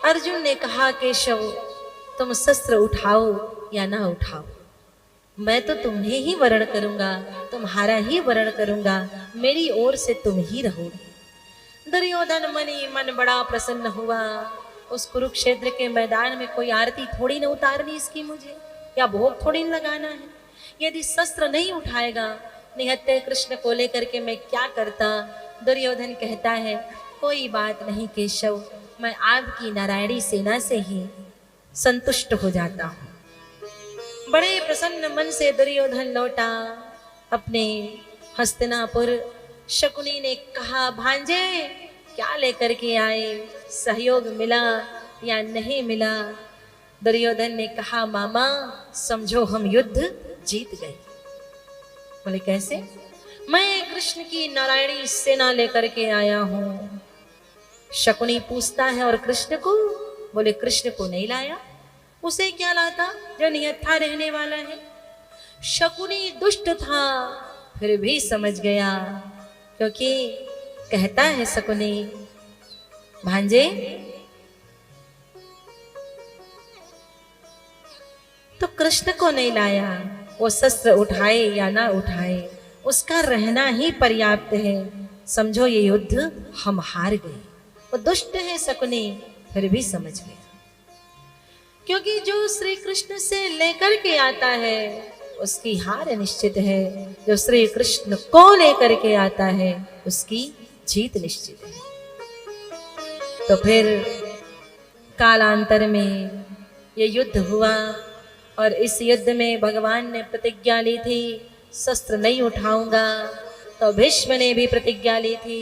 अर्जुन ने कहा केशव तुम शस्त्र उठाओ या ना उठाओ, मैं तो तुम्हें ही वरण करूंगा, तुम्हारा ही वरण करूंगा, मेरी ओर से तुम ही रहोगे। दुर्योधन मन ही मन बड़ा प्रसन्न हुआ। उस कुरुक्षेत्र के मैदान में कोई आरती थोड़ी न उतारनी इसकी मुझे, या भोग थोड़ी न लगाना है। यदि शस्त्र नहीं उठाएगा निहत्थे कृष्ण को लेकर के मैं क्या करता। दुर्योधन कहता है कोई बात नहीं केशव, मैं आपकी नारायणी सेना से ही संतुष्ट हो जाता हूँ। बड़े प्रसन्न मन से दुर्योधन लौटा अपने हस्तिनापुर। शकुनी ने कहा भांजे क्या लेकर के आए, सहयोग मिला या नहीं मिला। दुर्योधन ने कहा मामा समझो हम युद्ध जीत गए। बोले कैसे? मैं कृष्ण की नारायणी सेना लेकर के आया हूं। शकुनी पूछता है और कृष्ण को? बोले कृष्ण को नहीं लाया, उसे क्या लाता जो निहत्था रहने वाला है। शकुनी दुष्ट था फिर भी समझ गया, क्योंकि कहता है शकुनी भांजे तो कृष्ण को नहीं लाया, वो शस्त्र उठाए या ना उठाए उसका रहना ही पर्याप्त है। समझो ये युद्ध हम हार गए। वो दुष्ट है शकुनी फिर भी समझ गया, क्योंकि जो श्री कृष्ण से लेकर के आता है उसकी हार निश्चित है, जो श्री कृष्ण को लेकर के आता है उसकी जीत निश्चित है। तो फिर कालांतर में ये युद्ध हुआ और इस युद्ध में भगवान ने प्रतिज्ञा ली थी शस्त्र नहीं उठाऊंगा। तो भीष्म ने भी प्रतिज्ञा ली थी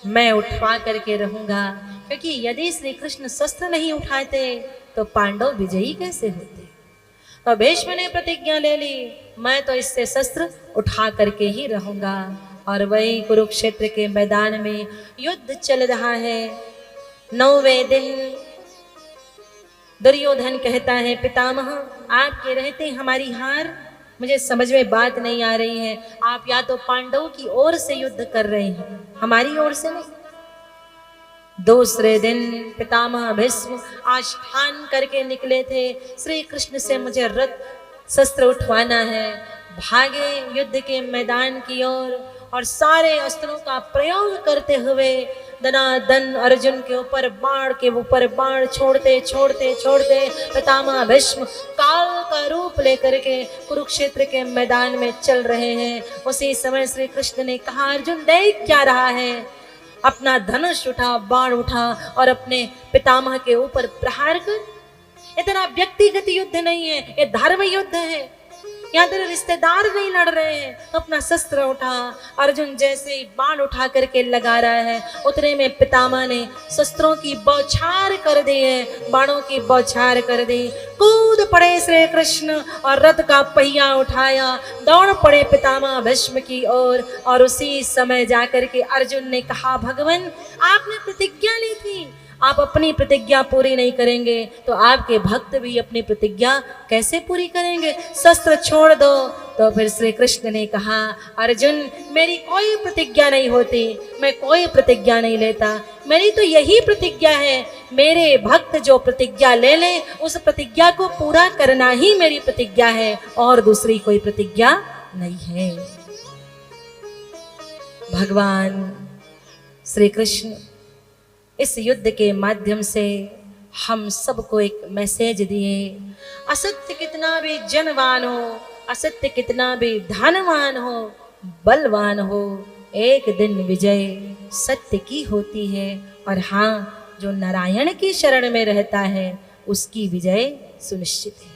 मैं उठवा करके रहूंगा, क्योंकि यदि श्री कृष्ण शस्त्र नहीं उठाते तो पांडव विजयी कैसे होते। तो भीष्म ने प्रतिज्ञा ले ली मैं तो इससे शस्त्र उठा करके ही रहूंगा। और वही कुरुक्षेत्र के मैदान में युद्ध चल रहा है। 9वें दिन दुर्योधन कहता है पितामह आपके रहते हमारी हार, मुझे समझ में बात नहीं आ रही है। आप या तो पांडवों की ओर से युद्ध कर रहे हैं, हमारी ओर से नहीं। दूसरे दिन पितामह भीष्म आज ठान करके निकले थे श्री कृष्ण से मुझे रथ शस्त्र उठवाना है। भागे युद्ध के मैदान की ओर और सारे अस्त्रों का प्रयोग करते हुए दनादन अर्जुन के ऊपर बाण छोड़ते छोड़ते छोड़ते पितामह भीष्म काल का रूप लेकर के कुरुक्षेत्र के मैदान में चल रहे हैं। उसी समय श्री कृष्ण ने कहा अर्जुन देख क्या रहा है। अपना धनुष उठा, बाण उठा और अपने पितामह के ऊपर प्रहार कर। इतना व्यक्तिगत युद्ध नहीं है, ये धर्म युद्ध है। यहाँ तेरे रिश्तेदार नहीं लड़ रहे हैं तो अपना शस्त्र उठा। अर्जुन जैसे ही बाण उठा करके लगा रहा है उतने में पितामह ने शस्त्रों की बौछार कर दी है, बाणों की बौछार कर दी। कूद पड़े श्री कृष्ण और रथ का पहिया उठाया, दौड़ पड़े पितामह भीष्म की ओर। और उसी समय जाकर के अर्जुन ने कहा भगवान आपने प्रतिज्ञा ली थी, आप अपनी प्रतिज्ञा पूरी नहीं करेंगे तो आपके भक्त भी अपनी प्रतिज्ञा कैसे पूरी करेंगे, शस्त्र छोड़ दो। तो फिर श्री कृष्ण ने कहा अर्जुन मेरी कोई प्रतिज्ञा नहीं होती, मैं कोई प्रतिज्ञा नहीं लेता। मेरी तो यही प्रतिज्ञा है, मेरे भक्त जो प्रतिज्ञा ले ले उस प्रतिज्ञा को पूरा करना ही मेरी प्रतिज्ञा है, और दूसरी कोई प्रतिज्ञा नहीं है। भगवान श्री कृष्ण इस युद्ध के माध्यम से हम सबको एक मैसेज दिए। असत्य कितना भी जनवान हो, असत्य कितना भी धनवान हो, बलवान हो, एक दिन विजय सत्य की होती है। और हाँ जो नारायण की शरण में रहता है उसकी विजय सुनिश्चित है।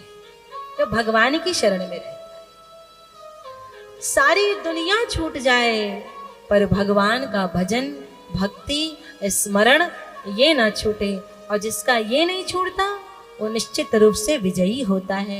जो भगवान की शरण में रहता है सारी दुनिया छूट जाए पर भगवान का भजन भक्ति स्मरण ये ना छूटे, और जिसका ये नहीं छूटता वो निश्चित रूप से विजयी होता है।